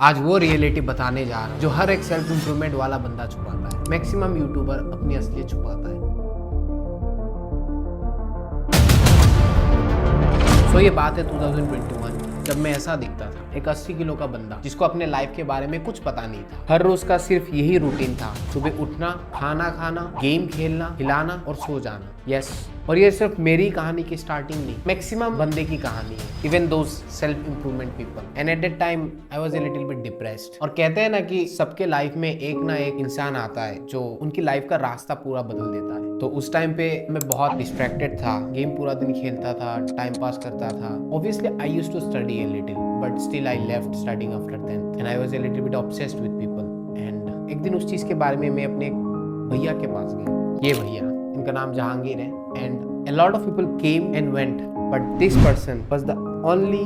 आज वो रियलिटी बताने जा रहा हूँ जो हर एक सेल्फ इंप्रूवमेंट वाला बंदा छुपाता है। मैक्सिमम यूट्यूबर अपनी असलियत छुपाता है। सो ये बात है 2021 जब मैं ऐसा दिखता था, एक 80 किलो का बंदा जिसको अपने लाइफ के बारे में कुछ पता नहीं था। हर रोज का सिर्फ यही रूटीन था, सुबह उठना, खाना खाना, गेम खेलना, हिलाना और सो जाना। यस, और ये सिर्फ मेरी कहानी की स्टार्टिंग नहीं, मैक्सिमम बंदे की कहानी है, even those self improvement people. And at that time I was a little bit depressed. और कहते हैं ना कि सबके लाइफ में एक ना एक इंसान आता है जो उनकी लाइफ का रास्ता पूरा बदल देता है। तो उस टाइम पे मैं बहुत डिस्ट्रैक्टेड था, गेम पूरा दिन खेलता था, टाइम पास करता था। Obviously I used to study a little, but still I left studying after 10th and I was a little bit obsessed with people. And एक दिन उस चीज़ के बारे में मैं अपने भैया के पास गया। ये भैया, इनका नाम जहांगीर है। And a lot of people came and went, but this person was the only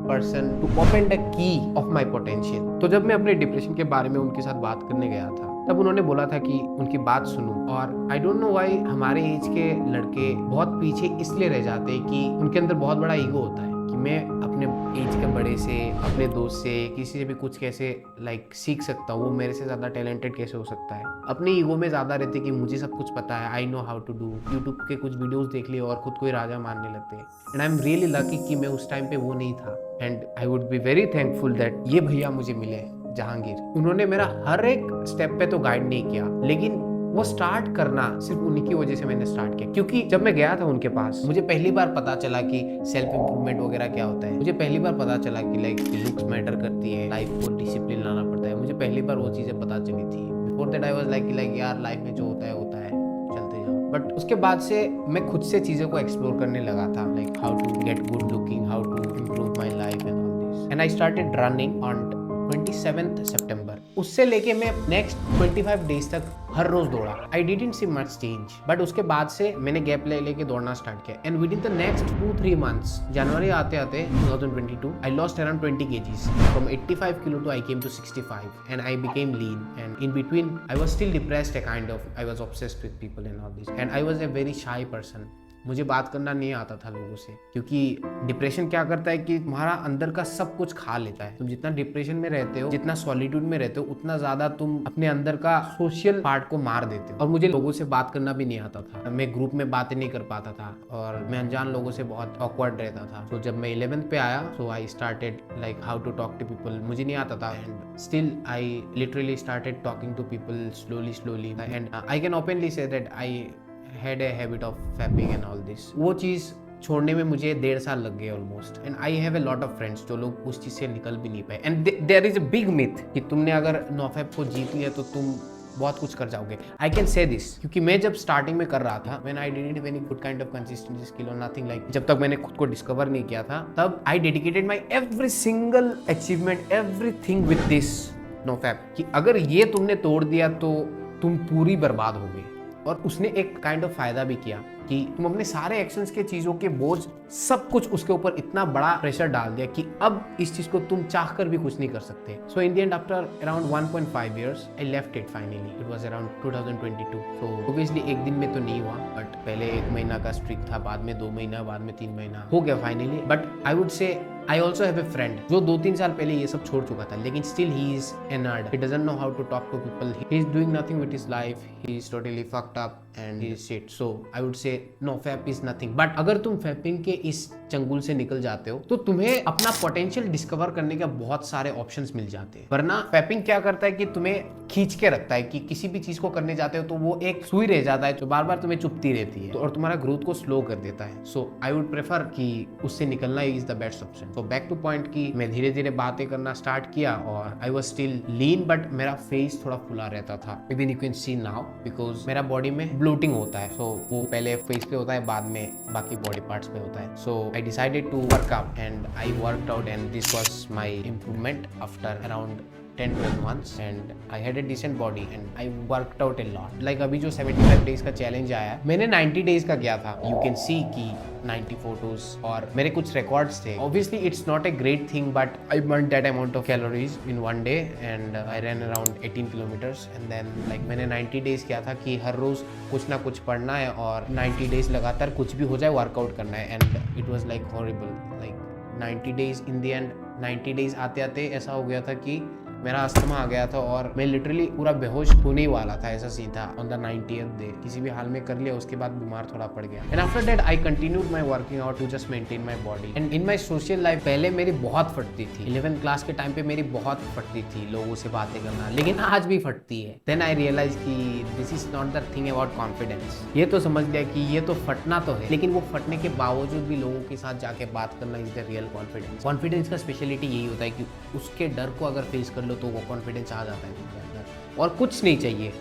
person to open the key of my potential. तो जब मैं अपने डिप्रेशन के बारे में उनके साथ बात करने गया था, तब उन्होंने बोला था कि उनकी बात सुनूं। और आई डोंट नो व्हाई हमारे एज के लड़के बहुत पीछे इसलिए रह जाते हैं कि उनके अंदर बहुत बड़ा ईगो होता है कि मैं अपने एज के बड़े से, अपने दोस्त से, किसी से भी कुछ कैसे सीख सकता हूँ, वो मेरे से ज़्यादा टैलेंटेड कैसे हो सकता है। अपने ईगो में ज़्यादा रहते कि मुझे सब कुछ पता है, I know how to do. YouTube के कुछ वीडियोस देख लिए और खुद को ही राजा मानने लगते हैं। And I am really lucky कि मैं उस टाइम पे वो नहीं था। And I would be very thankful that ये भैया मुझे मिले, जहांगीर। उन्होंने मेरा हर एक स्टेप पे तो गाइड नहीं किया, लेकिन वो स्टार्ट करना सिर्फ उन्हीं की वजह से मैंने स्टार्ट किया। क्योंकि जब मैं गया था उनके पास, मुझे पहली बार पता चला कि सेल्फ इंप्रूवमेंट वगैरह क्या होता है। मुझे पहली बार पता चला कि लुक्स मैटर करती है, लाइफ को डिसिप्लिन लाना पड़ता है। मुझे पहली बार वो चीज़ें पता चली थी। Before that I was like यार लाइफ में जो होता है चलते जाओ। बट उसके बाद से मैं खुद से चीज़ों को एक्सप्लोर करने लगा था, like how to get good looking, how to improve my life and all this. And I started running on 27th सितंबर। उससे लेके मैं नेक्स्ट 25 डेज तक हर रोज दौड़ा। I didn't see much change, but उसके बाद से मैंने गैप लेके दौड़ना स्टार्ट किया। And with in the next 2-3 months, जनवरी आते आते 2022, I lost around 20 kgs from 85 kilo to I came to 65 and I became lean. And in between I was still depressed, a kind of I was obsessed with people and all this, and I was a very shy person. मुझे बात करना नहीं आता था लोगों से, क्योंकि depression क्या करता है कि तुम्हारा अंदर का सब कुछ खा लेता है। तुम जितना डिप्रेशन में रहते हो, जितना सॉलिट्यूड में रहते हो, उतना ज्यादा तुम अपने अंदर का सोशल पार्ट को मार देते हो। और मुझे लोगों से बात करना भी नहीं आता था, मैं ग्रुप में बातें नहीं कर पाता था और मैं अनजान लोगों से बहुत ऑकवर्ड रहता था। तो जब मैं 11th पे आया, so I started like how to talk to people. मुझे नहीं आता था, and still I literally started talking to people slowly and I can openly say that I had a habit of fapping and all this. वो चीज़ छोड़ने में मुझे 1.5 साल लग गए almost. And I have a lot of friends जो लोग उस चीज़ से निकल भी नहीं पाए। And there is a big myth कि तुमने अगर नोफैप को जीत लिया तो तुम बहुत कुछ कर जाओगे। आई कैन से दिस क्योंकि मैं जब स्टार्टिंग में कर रहा था, when I didn't have any good kind of consistency skill or nothing like, जब तक मैंने खुद को डिस्कवर नहीं किया था, तब I dedicated my every single achievement, everything with this NoFap कि अगर ये तुमने तोड़ दिया तो तुम पूरी बर्बाद हो गई। और उसने एक काइंड ऑफ फायदा भी किया कि तुम अपने सारे एक्शंस के चीज़ों के बोझ सब कुछ उसके ऊपर इतना बड़ा प्रेशर डाल दिया कि अब इस चीज़ को तुम चाह कर भी कुछ नहीं कर सकते। So in the end after around 1.5 years I left it finally. It was around 2022। So obviously एक दिन में तो नहीं हुआ, बट पहले 1 महीना का स्ट्रिक था, बाद में 2 महीना, बाद में 3 महीना हो गया finally. But I would say I also have a friend जो 2-3 साल पहले ये सब छोड़ चुका था, लेकिन still he is a nerd. He doesn't know how to talk to people, he is doing nothing with his life, he is totally fucked up and he is shit. So I would say no fap is nothing. But अगर तुम fapping के इस चंगुल से निकल जाते हो तो तुम्हें अपना पोटेंशियल डिस्कवर करने का बहुत सारे ऑप्शंस मिल जाते हैं। वरना फैपिंग क्या करता है कि तुम्हें खींच के रखता है कि किसी भी चीज को करने जाते हो तो वो एक सुई रह जाता है जो बार बार तुम्हें चुपती रहती है, तो और तुम्हारा ग्रोथ को स्लो कर देता है। सो आई वुड प्रेफर कि उससे निकलना is the best option. So back two point कि मैं धीरे धीरे बातें करना स्टार्ट किया और I was still lean, but मेरा फेस थोड़ा फुला रहता था। Even you can see now because मेरा बॉडी में ब्लोटिंग होता है। सो वो पहले फेस पे होता है, बाद में बाकी बॉडी पार्ट्स पे होता है। So I decided to work out and I worked out and this was my improvement after around 10-12 months and I had a decent body and I worked out a lot. Like अभी जो 75 days का challenge आया है, मैंने 90 days का किया था। You can see कि 90 photos और मेरे कुछ records थे। Obviously it's not a great thing but I burned that amount of calories in one day and I ran around 18 kilometers and then like मैंने 90 days किया था कि हर रोज कुछ ना कुछ पढ़ना है और 90 days लगातार कुछ भी हो जाए वर्कआउट करना है। And it was like horrible, like 90 days in the and 90 days आते आते ऐसा हो गया था कि मेरा अस्थमा आ गया था और मैं लिटरली पूरा बेहोश होने ही वाला था। ऐसा सीन था ऑन द 90th डे। किसी भी हाल में कर लिया, उसके बाद बीमार थोड़ा पड़ गया। And after that I continued my working out to just maintain my body. And in my social life पहले मेरी बहुत फटती थी। 11th क्लास के टाइम पे मेरी बहुत फटती थी लोगों से बातें करना, लेकिन आज भी फटती है। देन आई रियलाइज कि this is not the thing about confidence. ये तो समझ लिया कि ये तो फटना तो है, लेकिन वो फटने के बावजूद भी लोगों के साथ जाके बात करना is the real confidence. Confidence का स्पेशलिटी यही होता है कि उसके डर को अगर फेस कर लो तो वो कॉन्फिडेंस आ जाता है तुमके अंदर, और कुछ नहीं चाहिए।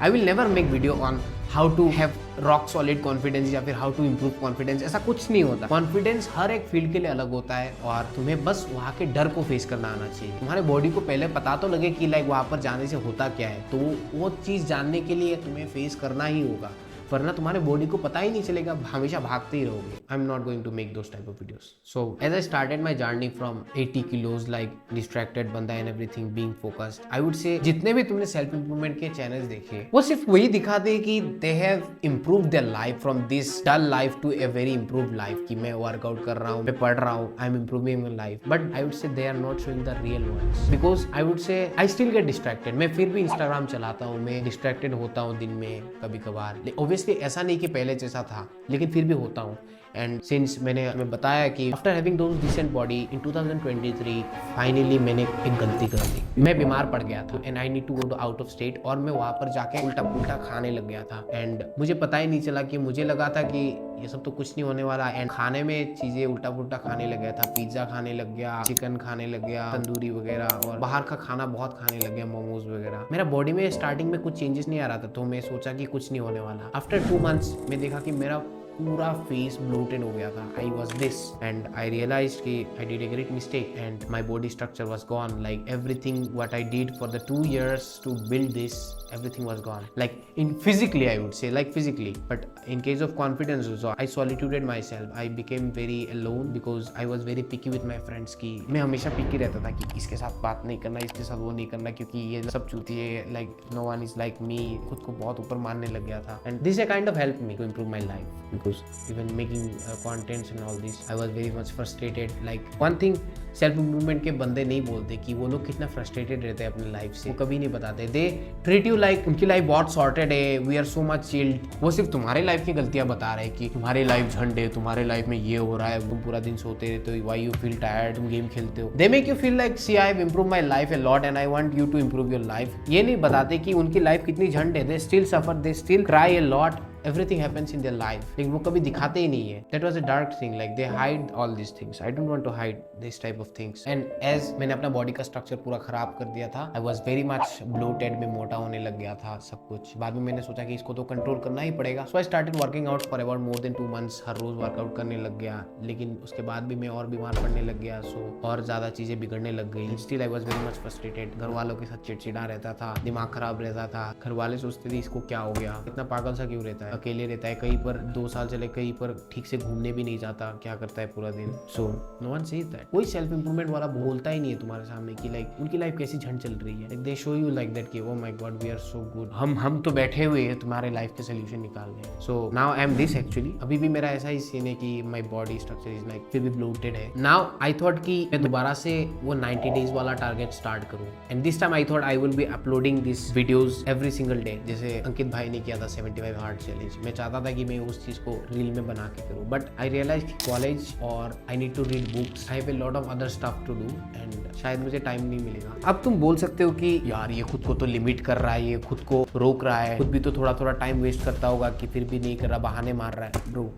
I will never make video on how to have rock solid confidence या फिर हाउ टू इम्प्रूव कॉन्फिडेंस। ऐसा कुछ नहीं होता। कॉन्फिडेंस हर एक फील्ड के लिए अलग होता है और तुम्हें बस वहाँ के डर को फेस करना आना चाहिए। तुम्हारे बॉडी को पहले पता तो लगे कि लाइक वहाँ पर जाने से होता क्या है, तो वो चीज़ जानने के लिए तुम्हें फेस करना ही होगा, वरना तुम्हारे बॉडी को पता ही नहीं चलेगा, हमेशा भागते ही रहोगे। I am not going to make those type of videos. So as I started my journey from 80 kilos like distracted बंदा and everything being focused, I would say जितने भी तुमने सेल्फ इंप्रूवमेंट के चैनल्स देखे वो सिर्फ वही दिखाते कि they have improved their life from this dull life to a very improved life, कि मैं वर्कआउट कर रहा हूँ, मैं पढ़ रहा हूँ, I am improving my life. But I would say they are not showing the real ones, because I would say I still get distracted. मैं फिर भी इंस्टाग्राम चलाता हूँ, मैं डिस्ट्रैक्टेड होता हूँ दिन में कभी कभार। ऑब्वियसली ऐसा नहीं कि पहले जैसा था, लेकिन फिर भी होता हूँ। एंड सिंस मैंने बताया कि after having those decent body in 2023 finally मैंने एक गलती कर दी। मैं बीमार पड़ गया था and I need to go out of state, और मैं वहाँ पर जाके उल्टा पुल्टा खाने लग गया था। एंड मुझे पता ही नहीं चला कि मुझे लगा था कि ये सब तो कुछ नहीं होने वाला। एंड खाने में चीज़ें उल्टा पुल्टा खाने लग गया था। पिज्ज़ा खाने लग गया, चिकन खाने लग गया, तंदूरी वगैरह, और बाहर का खाना बहुत खाने लग गया, मोमोज वगैरह। मेरा बॉडी में स्टार्टिंग में कुछ चेंजेस नहीं आ रहा था, तो मैं सोचा कि कुछ नहीं होने वाला। आफ्टर 2 months मैं देखा कि मेरा पूरा फेस ब्लोटेड हो गया था। I was this and I realise कि I did a great mistake and my body structure was gone. Like everything what I did for the 2 years to build this, everything was gone, like in physically I would say, like physically, but in case of confidence also I solitude myself. I became very alone because I was very picky with my friends की मैं हमेशा picky रहता था कि इसके साथ बात नहीं करना, इसके साथ वो नहीं करना, क्योंकि ये सब चूती है, like no one is like me। खुद को बहुत ऊपर मानने लग गया था and this kind of helped me to improve my life because even making contents and all this I was very much frustrated। like one thing self improvement के बंदे नहीं बोलते कि वो लोग कितना फ्रस्ट्रेटेड रहते हैं अपनी लाइफ से, वो कभी नहीं बताते। दे ट्रीट यू लाइक उनकी लाइफ बहुत सॉर्टेड है, we are so much chilled. वो सिर्फ तुम्हारे लाइफ की गलतियां बता रहे हैं कि तुम्हारी लाइफ झंड है, तुम्हारे लाइफ में ये हो रहा है, तुम पूरा दिन सोते रहते हो, व्हाई यू फील टायर्ड, तुम गेम खेलते हो। They make you feel like see I have improve my life a lot and I want you to improve your life. ये नहीं बताते कि उनकी लाइफ कितनी झंड है। They still suffer, they still cry a lot, everything happens in their life, लेकिन वो कभी दिखाते ही नहीं है। That was a dark thing, like they hide all these things. I don't want to hide this type of things. And as मैंने अपना body का structure पूरा खराब कर दिया था, I was very much bloated, मैं मोटा होने लग गया था सब कुछ। बाद में मैंने सोचा कि इसको तो कंट्रोल करना ही पड़ेगा। So I started working out for about more than 2 months, her rose workout करने लग गया, लेकिन उसके बाद भी मैं और बीमार पड़ने लग गया। सो और ज़्यादा चीज़ें बिगड़ने लग गई। Still I was very much frustrated, घर वालों के साथ चिड़चिड़ा रहता था, दिमाग खराब रहता था। घर वाले सोचते थे इसको क्या हो गया, इतना पागल सा क्यों रहता है, अकेले रहता है, कहीं पर 2 साल चले, कहीं पर ठीक से घूमने भी नहीं जाता, क्या करता है पूरा दिन। So no one says that. कोई सेल्फ इंप्रूवमेंट वाला बोलता ही नहीं है तुम्हारे सामने कि लाइक उनकी लाइफ कैसी झंड चल रही है। They show you like that कि oh my God we are so good, हम तो बैठे हुए हैं तुम्हारे लाइफ के सोल्यूशन निकालने। So now I am this actually. अभी भी मेरा ऐसा ही सीन है कि my body structure is like फिर भी ब्लोटेड है। नाउ आई थॉट कि मैं दोबारा से वो 90 डेज वाला टारगेट स्टार्ट करूं and this time I thought I will be uploading this videos every single day, जैसे अंकित भाई ने किया था 75 हार्ड चैलेंज। मैं चाहता था कि मैं उस चीज को रील में बना के करूं, बट आई रियलाइज कॉलेज और I need to read books, I have a lot of other stuff to do and शायद मुझे टाइम नहीं मिलेगा। अब तुम बोल सकते हो कि यार ये खुद को तो लिमिट कर रहा है, ये खुद को रोक रहा है, खुद भी तो थोड़ा थोड़ा टाइम वेस्ट करता होगा कि फिर भी नहीं कर रहा, बहाने मार रहा है। Bro,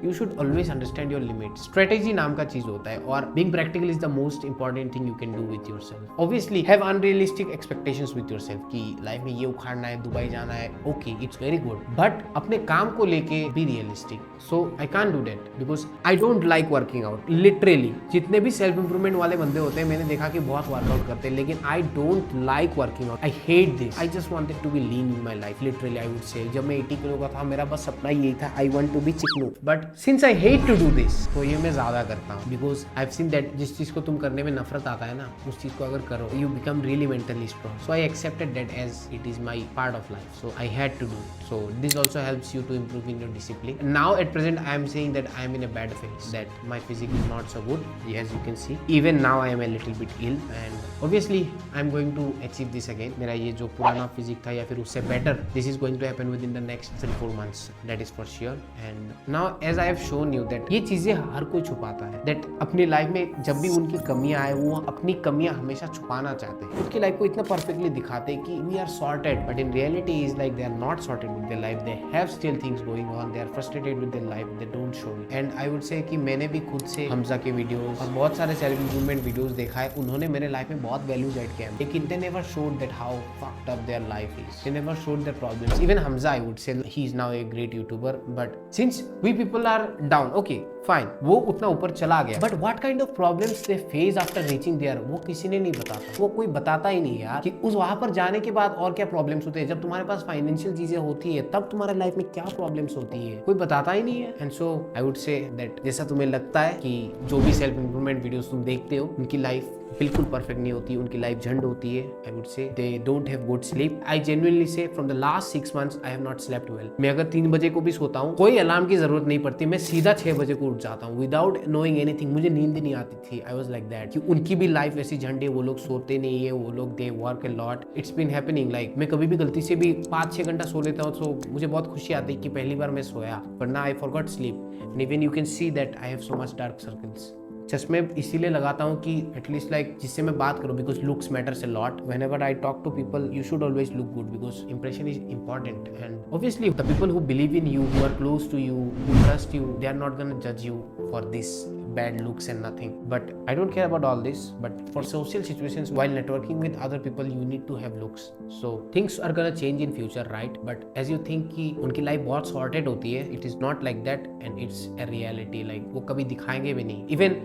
you should always understand your limits. Strategy नाम का चीज होता है और being practical is the most important thing you can do with yourself. Obviously have unrealistic expectations with yourself कि लाइफ में ये उखाड़ना है, दुबई जाना है, okay it's very good, but अपने काम को लेके be realistic. So I can't do that because I don't like working out. Literally जितने भी सेल्फ इंप्रूवमेंट वाले बंदे होते हैं मैंने देखा कि बहुत वर्कआउट करते हैं, लेकिन I don't like working out. I hate this. I just wanted to be lean in my life. Literally I would say जब मैं 80 किलो का था मेरा बस सपना यही था, आई वांट टू बी चिकनू। But but since I hate to do this, तो ये मैं ज्यादा करता हूँ, because I have seen that जिस चीज को तुम करने में नफरत आता है ना, उस चीज को अगर करो you become really mentally strong. So I accepted that as it is my part of life, so I had to do. So this also helps you to improve in your discipline. Now at present I am saying that I am in a bad phase, that my physique is not so good, as you can see. Even now I am a little bit ill and obviously I am going to achieve this again. मेरा ये जो पुराना physique था या फिर उससे better, this is going to happen within the next 3-4 months, that is for sure. And now as I have shown you that ये चीजें हर कोई छुपाता है, that अपनी लाइफ में जब भी उनकी कमियां आए वो अपनी कमियां हमेशा छुपाना चाहते हैं. उनकी लाइफ को इतना परफेक्टली दिखाते हैं कि we are sorted, but in reality is like they are not sorted with their life. They have still things going on. They are frustrated with their life. They don't show it. And I would say कि मैंने भी खुद से हमजा के videos और बहुत सारे self improvement videos देखा है. उन्होंने मेरे लाइफ में बहुत वैल्यूज ऐड किया है, लेकिन they never showed that how fucked up their life is. They never showed their problems. Even Hamza, I would say he is now a great YouTuber, but since we people are down, okay, fine, वो उतना ऊपर चला गया, but what kind of problems they face after reaching there, वो किसी ने नहीं बताता. वो कोई बताता ही नहीं यार कि उस वहां पर जाने के बाद और क्या प्रॉब्लम्स होते हैं. जब तुम्हारे पास फाइनेंशियल चीजें होती है तब तुम्हारे लाइफ में क्या प्रॉब्लम्स होती है कोई बताता ही नहीं है. And so I would say that जैसा तुम्हें लगता है कि जो भी सेल्फ इंप्रूवमेंट वीडियोस तुम देखते हो उनकी लाइफ बिल्कुल परफेक्ट नहीं होती, उनकी लाइफ झंड होती है. I would say they don't have good sleep. I genuinely say from the last 6 months I have not slept well. मैं अगर 3 बजे को भी सोता हूँ, कोई अलार्म की जरूरत नहीं पड़ती, मैं सीधा 6 बजे को उठ जाता हूँ विदाउट नोइंग एनीथिंग. मुझे नींद ही नहीं आती थी. आई वाज लाइक दैट कि उनकी भी लाइफ ऐसी झंड है, वो लोग सोते नहीं है, वो लोग they work a lot. It's been happening like मैं कभी भी गलती से भी 5-6 घंटा सो लेता हूँ तो मुझे बहुत खुशी आती है कि पहली बार मैं सोया, वरना I forgot sleep. And even you can see that I have so much dark circles. चश्मे इसीलिए लगाता हूँ कि एटलीस्ट लाइक जिससे मैं बात करूँ, because looks matters a lot. Whenever I talk to people you should always look good because impression is important. And obviously the people who believe in you, who are close to you, who trust you, they are not gonna जज you for this bad looks and nothing. But I don't care about all this, but for social situations while networking with other people you need to have looks. So things are gonna change in future, right? But as you think कि उनकी life बहुत sorted होती है, it is not like that and it's a reality. Like वो कभी दिखाएंगे भी नहीं. Even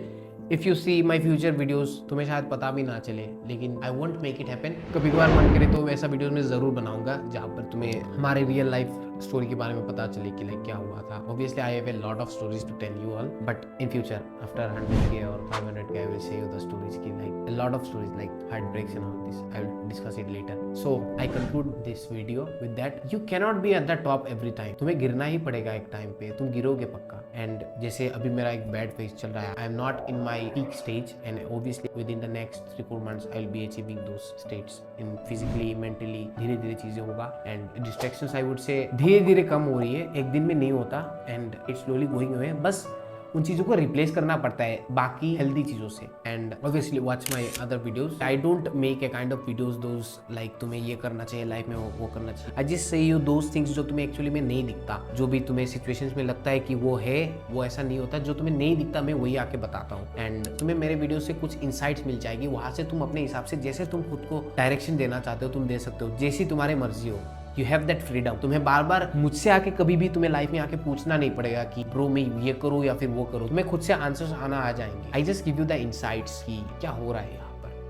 if you see my future videos तुम्हें शायद पता भी ना चले, लेकिन I won't make it happen. कभी कभार मन करे तो ऐसा वीडियोस में जरूर बनाऊंगा जहाँ पर तुम्हें हमारे रियल लाइफ स्टोरी के बारे में पता चले कि लाइक क्या हुआ था. Obviously I have a lot of stories to tell you all, but in future after 100K और 500K I will say you the stories की like a lot of stories like heartbreaks and all this. I will discuss it later. So I conclude this video with that. You cannot be at the top every time. तुम्हें गिरना ही पड़ेगा एक time पे, तुम गिरोगे पक्का. And जैसे अभी मेरा एक बैड फेज चल रहा है, आई am not in my peak stage and obviously with in the next 3-4 months I will be achieving those states in physically mentally. धीरे धीरे चीजें होगा एंड डिस्ट्रैक्शंस आई वुड से धीरे धीरे कम हो रही है, एक दिन में नहीं होता and it's slowly going away. बस उन चीज़ों को रिप्लेस करना पड़ता है बाकी हेल्दी चीज़ों से. And obviously watch my other videos. I don't make a kind of videos those like तुम्हें ये करना चाहिए लाइफ में, वो करना चाहिए. I just say you those things जो तुम्हें एक्चुअली में नहीं दिखता, जो भी तुम्हें सिचुएशंस में लगता है कि वो है, वो ऐसा नहीं होता. जो तुम्हें नहीं दिखता मैं वही आके बताता हूँ एंड तुम्हें मेरे वीडियो से कुछ इंसाइट्स मिल जाएगी. वहाँ से तुम अपने हिसाब से जैसे तुम खुद को डायरेक्शन देना चाहते हो तुम दे सकते हो, जैसी तुम्हारी मर्जी हो. You have that freedom. तुम्हें बार बार मुझसे आके कभी भी तुम्हें लाइफ में आके पूछना नहीं पड़ेगा कि ब्रो मैं ये करूँ या फिर वो करूँ. तुम्हें खुद से आंसर्स आना आ जाएंगे. I just give you the insights कि क्या हो रहा है यहाँ पर.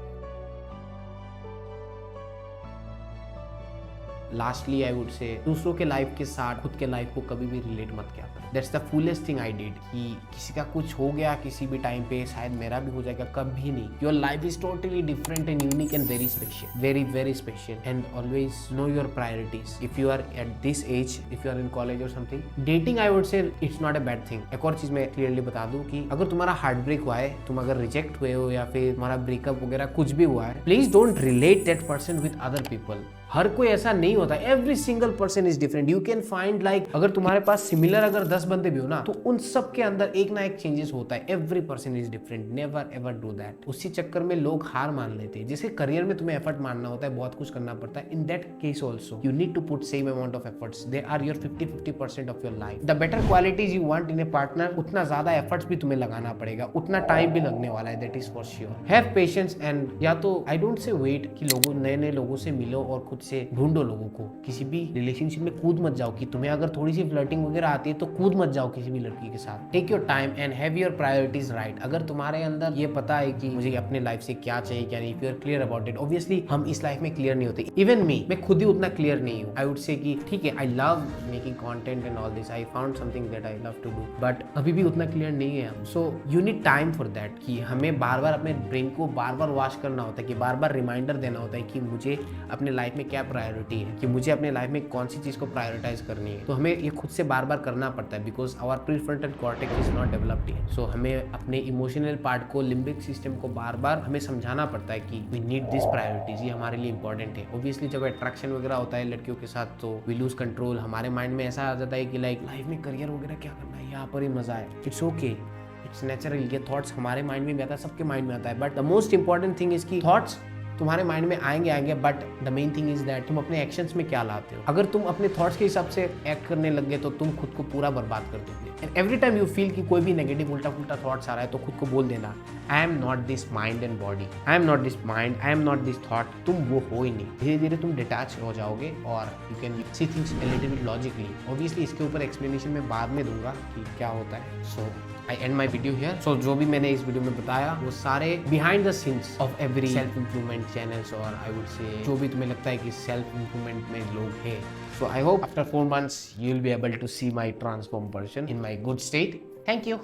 लास्टली आई वुड से दूसरों के लाइफ के साथ खुद के लाइफ को कभी भी रिलेट मत किया करो. That's the fullest thing I did. कि किसी का कुछ हो गया किसी भी टाइम पे, शायद मेरा भी हो जाएगा, कभी नहीं. Your life is totally different and unique and very special, very very special. And always know your priorities. If you are at this age, if you are in college और something, dating I would say it's not a bad thing. एक और चीज मैं clearly बता दूं कि अगर तुम्हारा हार्ट ब्रेक हुआ है, तुम अगर रिजेक्ट हुए हो या फिर तुम्हारा ब्रेकअप वगैरह कुछ भी हुआ है, please don't relate that person with other people. हर कोई ऐसा नहीं होता. Every single person is different. You can find like अगर तुम्हारे पास सिमिलर अगर 10 बंदे भी हो ना, तो उन सब के अंदर एक ना एक चेंजेस होता है. Every person is different. Never ever do that. उसी चक्कर में लोग हार मान लेते हैं. जैसे करियर में तुम्हें एफर्ट मानना होता है, बहुत कुछ करना पड़ता है. In that case also you need to put same amount of efforts. They are your 50-50% of your life. The better qualities you want in a partner, उतना ज्यादा एफर्ट्स भी तुम्हें लगाना पड़ेगा, उतना टाइम भी लगने वाला है. That is for sure. Have patience. And या तो आई डोंट से वेट कि लोगों नए नए लोगों से मिलो और खुद से ढूंढो लोगों को, किसी भी रिलेशनशिप में कूद मत जाओ कि तुम्हें अगर थोड़ी सी फ्लर्टिंग वगैरह आती है तो कूद मत जाओ किसी भी लड़की के साथ। Take your time and have your priorities right. अगर तुम्हारे अंदर ये पता है कि मुझे अपने लाइफ से क्या चाहिए क्या नहीं, if you are clear about it. Obviously हम इस लाइफ में क्लियर नहीं होते, इवन मी, मैं खुद ही उतना क्लियर नहीं हूँ। आई वुड से कि ठीक है, I love making content and all this, I found something that I love to do, but अभी भी उतना क्लियर नहीं है हम। So you need time for that, कि हमें बार बार अपने ब्रेन को बार बार वॉश करना होता है, कि बार बार रिमाइंडर देना होता है कि मुझे अपने लाइफ में क्या प्रायोरिटी है, कि मुझे अपने लाइफ में कौन सी चीज़ को प्रायोरिटाइज करनी है। तो हमें ये खुद से बार बार करना पड़ता है, because our prefrontal cortex is not developed here. So हमें अपने इमोशनल पार्ट को, लिम्बिक सिस्टम को बार बार हमें समझाना पड़ता है कि वी नीड दिस प्रायोरिटीज, ये हमारे लिए इंपॉर्टेंट है। ऑब्वियसली जब अट्रैक्शन वगैरह होता है लड़कियों के साथ तो वी लूज कंट्रोल, हमारे माइंड में ऐसा आ जाता है कि लाइफ में करियर वगैरह क्या करना है, यहाँ पर ही मजा है। It's okay, it's natural. ये थॉट्स हमारे माइंड में भी आता है, सबके माइंड में आता है, but the most important thing is की थॉट्स तुम्हारे माइंड में आएंगे, but the main thing is that तुम अपने एक्शंस में क्या लाते हो। अगर तुम अपने थॉट्स के हिसाब से एक्ट करने लग गए तो तुम खुद को पूरा बर्बाद कर दोगे। And every time you feel कि कोई भी नेगेटिव उल्टा पुल्टा थॉट्स आ रहा है तो खुद को बोल देना, आई am not this mind and body, I am not this mind, I am not this thought. तुम वो हो ही नहीं। धीरे धीरे तुम डिटैच हो जाओगे और you can see things a little bit logically. Obviously इसके ऊपर एक्सप्लेनेशन मैं बाद में दूंगा कि क्या होता है। So I and my video here. सो जो भी मैंने इस वीडियो में बताया वो सारे behind the scenes of every self improvement channels, और आई वुड से जो भी तुम्हें लगता है कि सेल्फ इंप्रूवमेंट में लोग हैं। So I hope after 4 months you will be able to see my transformed version in my good state. Thank you.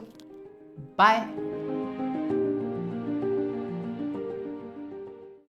Bye.